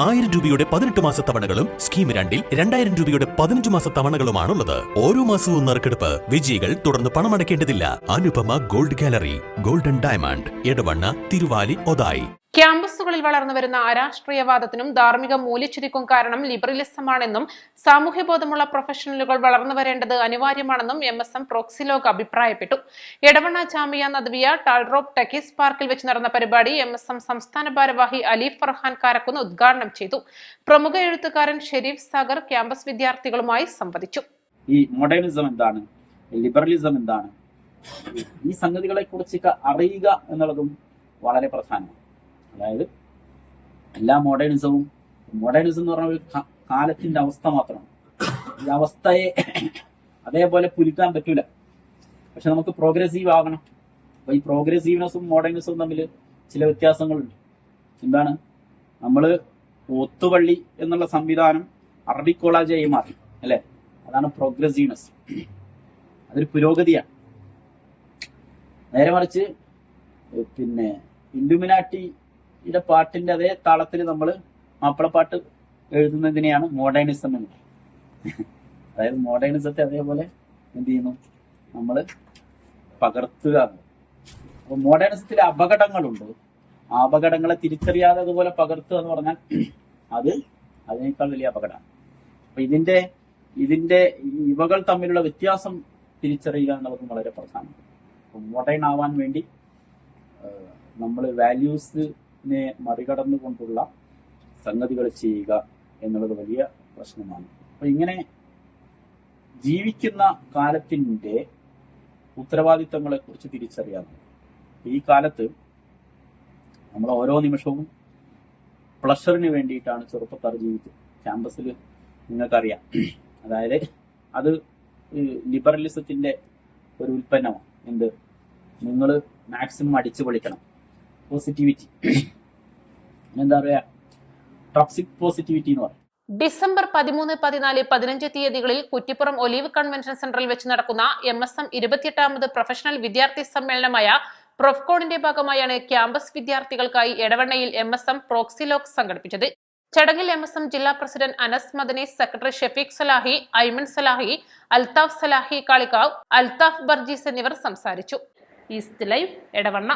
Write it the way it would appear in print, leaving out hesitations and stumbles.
1000 രൂപയുടെ 18 മാസ തവണകളും സ്കീം 2-ൽ 2000 രൂപയുടെ 15 മാസ തവണകളുമാണുള്ളത്. ഓരോ മാസവും നറുക്കെടുപ്പ്. വിജയികൾ തുടർന്ന് പണമടയ്ക്കേണ്ടതില്ല. Anupama gold gallery, golden diamond, Edavanna, Thiruvali, Othayi. ക്യാമ്പസുകളിൽ വളർന്നുവരുന്ന അരാഷ്ട്രീയവാദത്തിനും ധാർമ്മിക മൂല്യച്യുതിക്കും കാരണം ലിബറലിസമാണെന്നും സാമൂഹ്യബോധമുള്ള പ്രൊഫഷണലുകൾ വളർന്നു വരേണ്ടത് അനിവാര്യമാണെന്നും MSM പ്രോക്സിലോഗ് അഭിപ്രായപ്പെട്ടു. എടവണ്ണ ജാമിയ നദ്വിയ ടാൾറോപ്പ് ടെക്കീസ് പാർക്കിൽ വെച്ച് നടന്ന പരിപാടി MSM സംസ്ഥാന ഭാരവാഹി അലി ഫർഹാൻ കാരക്കുന്ന് ഉദ്ഘാടനം ചെയ്തു. പ്രമുഖ എഴുത്തുകാരൻ ഷെരീഫ് സാഗർ ക്യാമ്പസ് വിദ്യാർത്ഥികളുമായി സംവദിച്ചു. ഈ മോഡേണിസം എന്താണ്, ലിബറലിസം എന്താണ്, ഈ സംഗതികളെ കുറിച്ചൊക്കെ അറിയുക എന്നുള്ളതും വളരെ പ്രധാനമാണ്. അതായത് എല്ലാ മോഡേണിസം എന്ന് പറഞ്ഞ ഒരു കാലത്തിന്റെ അവസ്ഥ മാത്രമാണ്. ഈ അവസ്ഥയെ അതേപോലെ പുലിക്കാൻ പറ്റൂല. പക്ഷെ നമുക്ക് പ്രോഗ്രസീവ് ആകണം. അപ്പൊ ഈ പ്രോഗ്രസീവ്നെസ്സും മോഡേണിസവും തമ്മിൽ ചില വ്യത്യാസങ്ങളുണ്ട്. എന്താണ്? നമ്മള് ഒത്തുപള്ളി എന്നുള്ള സംവിധാനം അറബിക് കോളേജായി മാറി, അല്ലെ? അതാണ് പ്രോഗ്രസീവ്നെസ്. അതൊരു പുരോഗതിയാണ്. നേരെ മറിച്ച് ഇല്ലുമിനാറ്റിയുടെ പാട്ടിന്റെ അതേ താളത്തിൽ നമ്മൾ മാപ്പിളപ്പാട്ട് എഴുതുന്നതിനെയാണ് മോഡേണിസം എന്ന് പറയുന്നത്. അതായത് മോഡേണിസത്തെ അതേപോലെ എന്ത് ചെയ്യുന്നു, നമ്മൾ പകർത്തുക. അപ്പൊ മോഡേണിസത്തിലെ അപകടങ്ങളുണ്ട്. ആ അപകടങ്ങളെ തിരിച്ചറിയാതെ അതുപോലെ പകർത്തുക എന്ന് പറഞ്ഞാൽ അതിനേക്കാൾ വലിയ അപകടമാണ്. അപ്പൊ ഇതിന്റെ ഇവകൾ തമ്മിലുള്ള വ്യത്യാസം തിരിച്ചറിയുക എന്നുള്ളതും വളരെ പ്രധാനമാണ്. മോഡേൺ ആവാൻ വേണ്ടി നമ്മൾ വാല്യൂസിനെ മറികടന്നുകൊണ്ടുള്ള സംഗതികൾ ചെയ്യുക എന്നുള്ളത് വലിയ പ്രശ്നമാണ്. അപ്പൊ ഇങ്ങനെ ജീവിക്കുന്ന കാലത്തിന്റെ ഉത്തരവാദിത്തങ്ങളെ കുറിച്ച് തിരിച്ചറിയാം. ഈ കാലത്ത് നമ്മൾ ഓരോ നിമിഷവും പ്ലഷറിന് വേണ്ടിയിട്ടാണ് ചെറുപ്പക്കാർ ജീവിച്ചത്. ക്യാമ്പസിൽ നിങ്ങൾക്കറിയാം. അതായത് അത് ലിബറലിസത്തിന്റെ ഒരു ഉൽപ്പന്നമാണ്. എന്ത്? നിങ്ങൾ മാക്സിമം അടിച്ചു പൊളിക്കണം. പോസിറ്റിവിറ്റി, എന്താ പറയാ, ടോക്സിക് പോസിറ്റിവിറ്റി എന്ന് പറയും. ഡിസംബർ 13, 14, 15 തീയതികളിൽ കുറ്റിപ്പുറം ഒലീവ് കൺവെൻഷൻ സെന്ററിൽ വെച്ച് നടക്കുന്ന MSM 28ാമത് പ്രൊഫഷണൽ വിദ്യാർത്ഥി സമ്മേളനമായ പ്രൊഫ്കോണിന്റെ ഭാഗമായാണ് ക്യാമ്പസ് വിദ്യാർത്ഥികൾക്കായി എടവണ്ണയിൽ MSM പ്രോക്സിലോഗ് സംഘടിപ്പിച്ചത്. ചടങ്ങിൽ MSM ജില്ലാ പ്രസിഡന്റ് അനസ് മദനി, സെക്രട്ടറി ഷെഫീഖ് സലാഹി, ഐമൻ സലാഹി, അൽതാഫ് സലാഹി കാളിക്കാവ്, അൽതാഫ് ബർജീസ് എന്നിവർ സംസാരിച്ചു. East live, Edavanna.